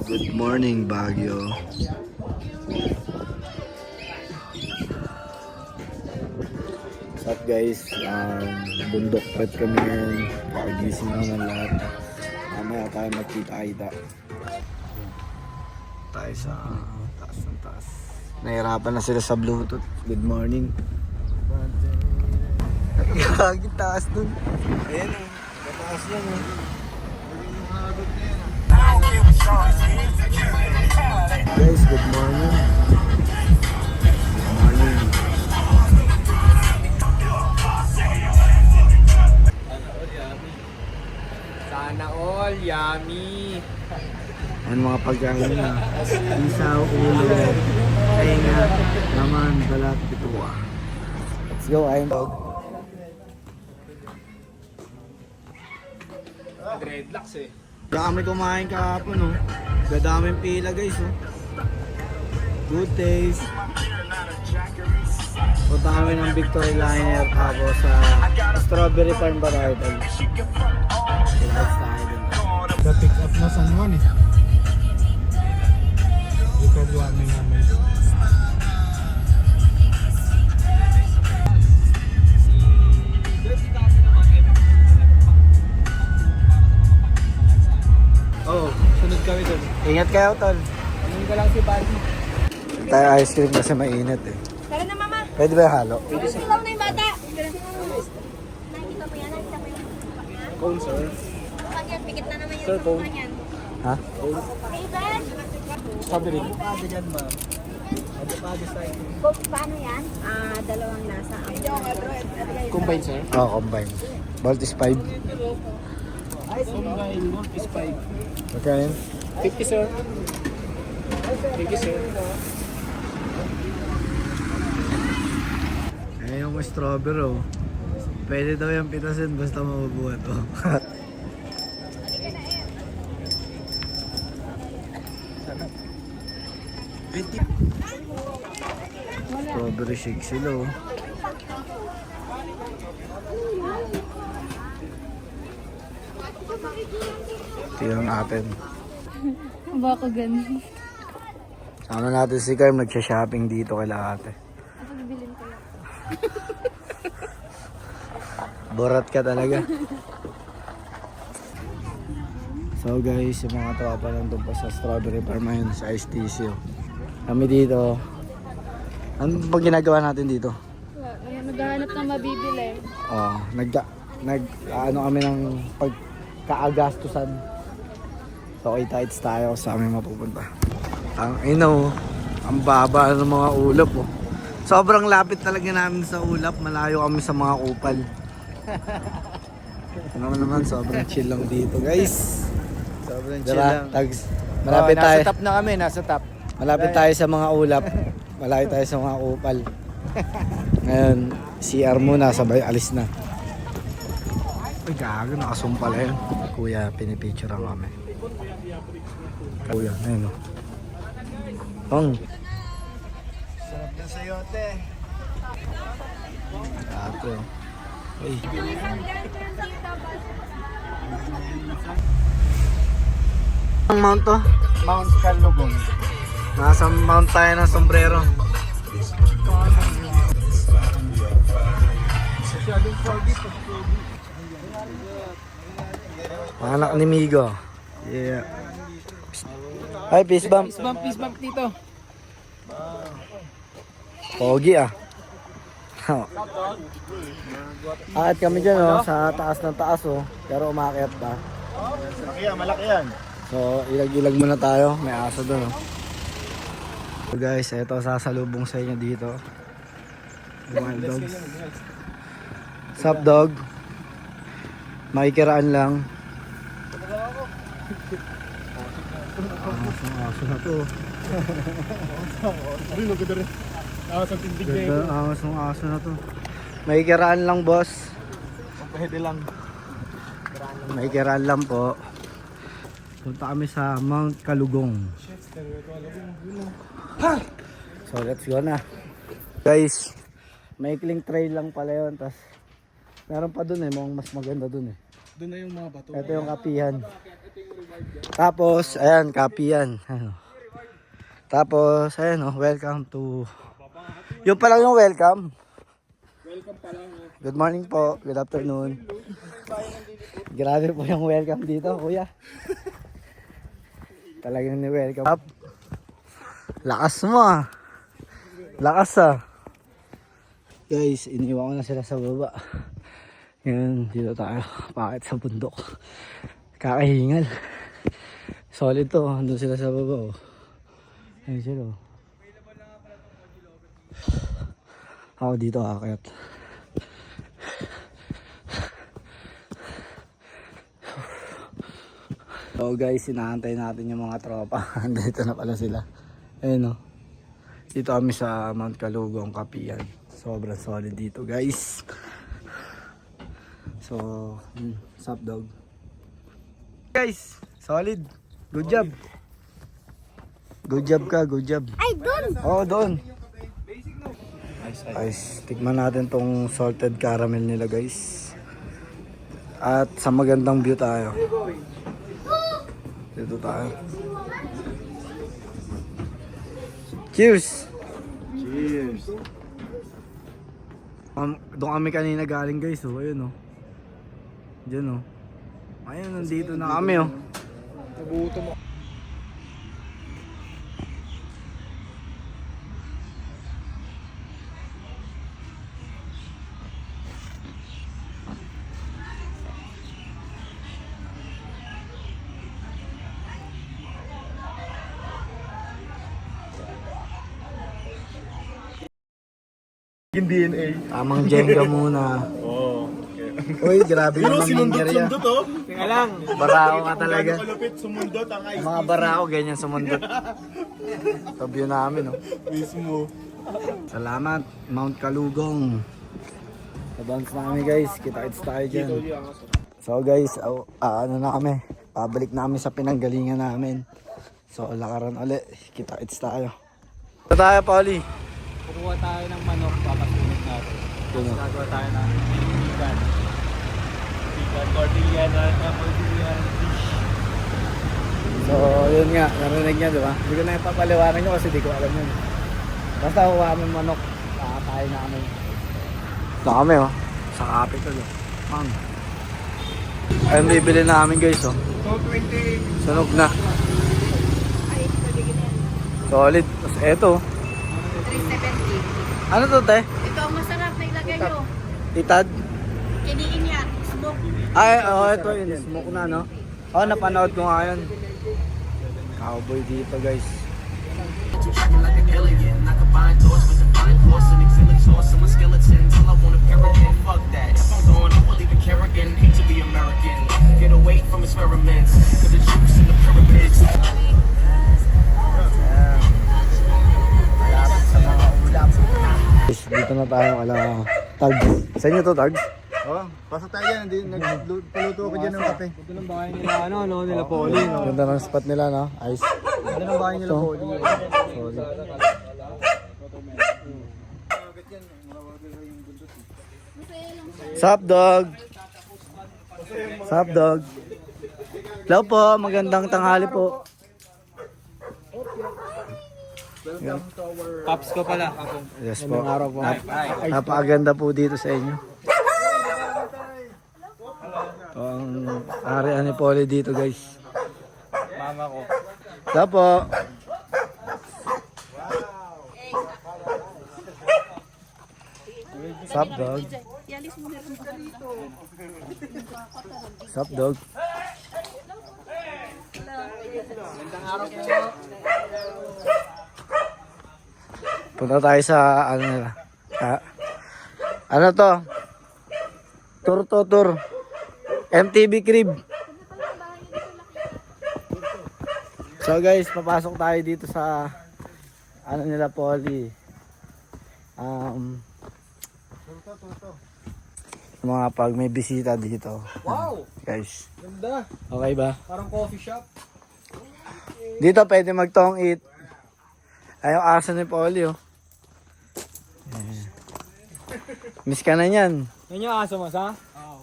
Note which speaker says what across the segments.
Speaker 1: Good morning, Baguio. What's up guys? Bundok trip kami ngayon. Pakagising naman lahat. Mamaya tayo magkita-kita. Tayo sa taas ng taas. Nahirapan na sila sa Bluetooth. Good morning. Gagi taas dun. Ayan o. Mataas yan o. Guys, good morning. Good morning.
Speaker 2: Sana all yummy.
Speaker 1: Ano mga pagkain na? Isaw, ulo, tenga, laman, balat, bituwa. Let's go, ayun dog.
Speaker 2: Dreadlocks eh.
Speaker 1: Kaya kami kumain kahapon, no? Gadaming pila, guys, oh. Good taste. Punta kami ng Victory Liner tapos sa Strawberry Farm Varietal. Relax tayo dun.
Speaker 3: The pick up na San Juan eh. Ikaduan na namin.
Speaker 2: Oh, sunod kami dun.
Speaker 1: Ingat kayo, tol.
Speaker 2: Tingin ko lang si Buddy.
Speaker 1: Tayo ice cream kasi mainit, eh.
Speaker 4: Tara na, mama.
Speaker 1: Pwede ba yung halo?
Speaker 4: Silaw na yung bata. Nakikita mo yan? Nakikita mo yung
Speaker 2: Cone, sir.
Speaker 4: Pag yan, pikit na naman yung
Speaker 2: Sir,
Speaker 4: suka
Speaker 2: cone.
Speaker 4: niyan.
Speaker 1: Ha?
Speaker 4: Okay, Ben?
Speaker 2: Strawberry.
Speaker 4: Paano yan? Dalawang lasa.
Speaker 2: Combine, sir.
Speaker 1: Oo, combine. Bolt is 5.
Speaker 2: Combine, gold is 5.
Speaker 1: Magkano yun?
Speaker 2: 50, sir. Thank you, sir.
Speaker 1: Eh, yung strawberry, oh. Pwede daw yung pitasin basta mabubuhat, oh. Strawberry shake sila, oh. Ito yung atin.
Speaker 4: Baka ganun.
Speaker 1: Sama natin si Carm, nagsha-shopping dito kala ate.
Speaker 4: Pagbilin ko lang.
Speaker 1: Borat ka talaga. So guys, yung mga tropa nandun pa sa Strawberry Farm ngayon sa STC. Kami dito. Ano ba ginagawa natin dito?
Speaker 4: Naghahanap ng mabibili.
Speaker 1: Oh, ano kami ng pagkaagastusan. So kita-its tayo sa aming mapupunta. Ang ang baba ng mga ulap, oh. Sobrang lapit talaga namin sa ulap, malayo kami sa mga kupal. Naman sobrang chill lang dito, guys.
Speaker 2: Sobrang chill
Speaker 1: Diba?
Speaker 2: lang.
Speaker 1: Tags. Malapit tayo.
Speaker 2: Nasa top na kami, nasa top.
Speaker 1: Malapit tayo sa mga ulap. Malapit tayo sa mga kupal. Ngayon, CR muna, sabay alis na. Ay, gago, nakasumpal yun. Kuya, pinipicture ang kami. Kuya, ayun o.
Speaker 2: Sarap na sayote.
Speaker 1: Ato. Ay. Ang mount to?
Speaker 2: Mount Calugong.
Speaker 1: Nasa mount tayo ng sombrero. Anak ni Migo. Yeah. Hi, peace bump.
Speaker 2: Peace bump dito.
Speaker 1: Pogi ah. At kami dyan oh, sa taas ng taas oh. Pero umakyat pa.
Speaker 2: Malaki yan.
Speaker 1: So, ilag-ilag muna tayo. May aso doon oh. So guys, eto sasalubong sa inyo dito. Wild dogs. Sup dog? Makikiraan lang. Aso na to. Ganda, angas ng aso na to. Makikiraan lang boss.
Speaker 2: Pwede lang.
Speaker 1: Makikiraan lang po. Punta kami sa Mount Calugong. So let's go na. Guys, maikling trail lang pala yun. Tapos meron pa dun eh, mukhang mas maganda dun eh.
Speaker 3: Doon na yung mga bato.
Speaker 1: Ito yung kapihan. Tapos, ayan, kapihan. Ano. Tapos, ayan oh, welcome to... Yung pa lang yung welcome. Good morning po, good afternoon. Grabe po yung welcome dito, kuya. Talagang ni-welcome. Up. Lakas mo ah. Lakas ah. Guys, iniwan ko na sila sa baba. Ngayon, dito tayo. Pakit sa bundok. Kakahingal. Solid to. Andun sila sa baba oh. Ayun sila oh. Ako dito kakayat. So guys, inaantay natin yung mga tropa. Dito na pala sila. Ayun oh. Dito kami sa Mount Kalugong, Kapihan. Sobrang solid dito guys. So, sup dog. Guys, solid. Good job. Good job ka, good job.
Speaker 4: Ay, doon!
Speaker 1: Oo, doon. Guys, tikman natin tong salted caramel nila guys. At sa magandang view tayo. Dito tayo. Cheers!
Speaker 2: Cheers.
Speaker 1: Doon kami kanina galing guys, oh. Ayun, oh. Diyan, oh. Ayun, nandito na kami, oh.
Speaker 3: Nabuto mo.
Speaker 2: Yung DNA.
Speaker 1: Tamang Jenga muna.
Speaker 2: Oo.
Speaker 1: Uy, grabe naman minger yan.
Speaker 2: Sumundot oh.
Speaker 3: Tingnan lang.
Speaker 1: Barao nga talaga.
Speaker 2: Kalupit, sumundot ang ice.
Speaker 1: Mga barao, ganyan sumundot. Ito view namin, oh.
Speaker 2: Mismo.
Speaker 1: Salamat, Mount Kalugong. Advance na kami guys, kita-kits tayo dyan. So guys, ano na kami, pabalik namin sa pinanggalingan namin. So lakaran ulit, kita-kits tayo. Ito tayo, Pauli.
Speaker 3: Kukuha tayo ng manok, papasunod natin.
Speaker 1: Dito.
Speaker 3: Gagawa tayo ng vegan. Vegan tortilla na tortilla fish.
Speaker 1: So yun nga, narinig niya, di ba? Hindi ko na ipapaliwanag nyo kasi di ko alam yun. Basta kuha kami manok, nakatayo na kami. Ito kami, oh. Sa capital, oh. Mang. Ayun, bibili namin guys, oh.
Speaker 3: 220.
Speaker 1: Sunog na. Solid. Tapos eto.
Speaker 4: 370.
Speaker 1: Ano to, te?
Speaker 4: Ito ang masarap na ilagay nyo.
Speaker 1: Itad?
Speaker 4: Kiniin yan. Smoke.
Speaker 1: Ay, ito yun. Smoke na, no? Napanood ko nga yun. Cowboy dito, guys. Guys, dito na tayo kala Tags. Sa inyo to, Tags?
Speaker 2: Oh, pasok tayo yan. Nagpaluto ako dyan ng kape.
Speaker 3: Ito ng bahay nila, nila Poli.
Speaker 1: Ganda ng spot nila, no? Ice.
Speaker 3: Ito ng bahay nila Poli.
Speaker 1: Sorry. Sup, dog? Sup, dog? Hello po, magandang tanghali po.
Speaker 3: Pops ko pala.
Speaker 1: Yes po. Napakaganda po dito sa inyo. Ito ang area ni Polly dito, guys.
Speaker 3: Mama ko.
Speaker 1: Hello po. Sup, dog?
Speaker 4: Yalis mo na rin.
Speaker 1: Sup, dog? Punta tayo sa ano nila. Ano to? Tour. MTV Crib. So guys, papasok tayo dito sa ano nila, Polly. Mga pag may bisita dito.
Speaker 3: Wow!
Speaker 1: Guys,
Speaker 3: Ganda.
Speaker 1: okay ba?
Speaker 3: Parang coffee shop.
Speaker 1: Dito pwede mag-tong eat. Ay, yung aso ni Polly, oh. Miss ka na yan.
Speaker 3: Yan yung aso mo, sa? Oo.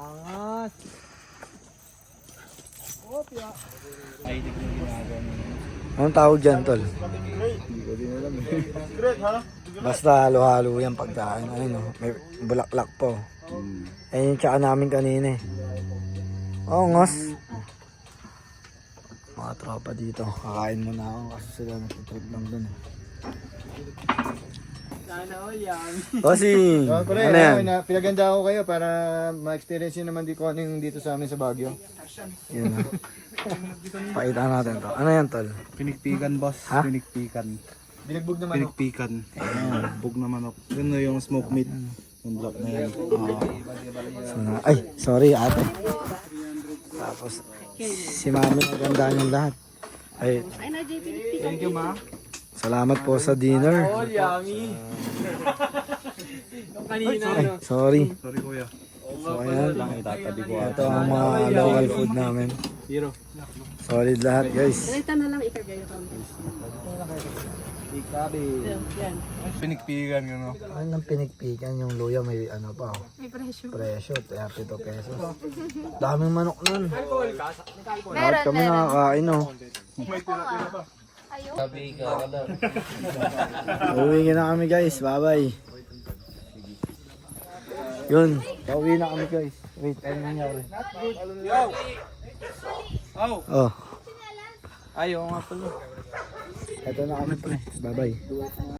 Speaker 3: Angas. Ay, hindi ko na ginagawa mo.
Speaker 1: Anong tawag dyan, tol?
Speaker 2: Hindi ko din alam eh. Secret ha?
Speaker 1: Basta halo-halo yan pagkain. Ayun o, may bulaklak po. Ayun yung tsaka namin kanina eh. Oo, ngos. Mga tropa dito. Kakain muna ako kasi sila nagtitrip lang dun eh.
Speaker 3: Sana all yan.
Speaker 1: Bossing!
Speaker 2: So, pre,
Speaker 1: Ano yan?
Speaker 2: pinaganda ako kayo para ma-experience nyo naman kung ano yung dito sa amin sa Baguio.
Speaker 1: Yun o. Pakita natin to. Ano yan, tol?
Speaker 3: Pinikpikan, boss.
Speaker 1: Ha?
Speaker 3: Pinikpikan.
Speaker 2: Binagbog naman ako.
Speaker 3: Pinikpikan. Bug na manok. Yun yung smoke meat. Yung black na yan.
Speaker 1: So, ay, sorry ate. Tapos, si mami maganda niyong lahat. Ay,
Speaker 4: Ay, na, JP, nagpika.
Speaker 3: Thank you, ma.
Speaker 1: salamat po sa dinner.
Speaker 3: yummy. Yung kanina,
Speaker 1: Ay, sorry.
Speaker 3: Sorry, kuya.
Speaker 1: So, ayan.
Speaker 3: Itatabi ko
Speaker 1: Ito ang mga local food namin.
Speaker 3: Zero.
Speaker 1: Solid lahat, guys.
Speaker 4: Ganito na lang ikargayo kami. Yan.
Speaker 3: Pinikpikan ko, no?
Speaker 1: Ano nang pinikpikan yung luya? May ano pa, oh.
Speaker 4: May presyo.
Speaker 1: Presyo, 7 pesos. Daming manok nun.
Speaker 4: Meron,
Speaker 1: Lahat kami nakakain, oh.
Speaker 4: Ayaw.
Speaker 1: Uwi na kami, guys. Bye-bye. Yun, pauwi na kami, guys. Wait, ano nangyari? Oh,
Speaker 3: Ayaw nga pala.
Speaker 1: eto na kami, pre. Bye-bye.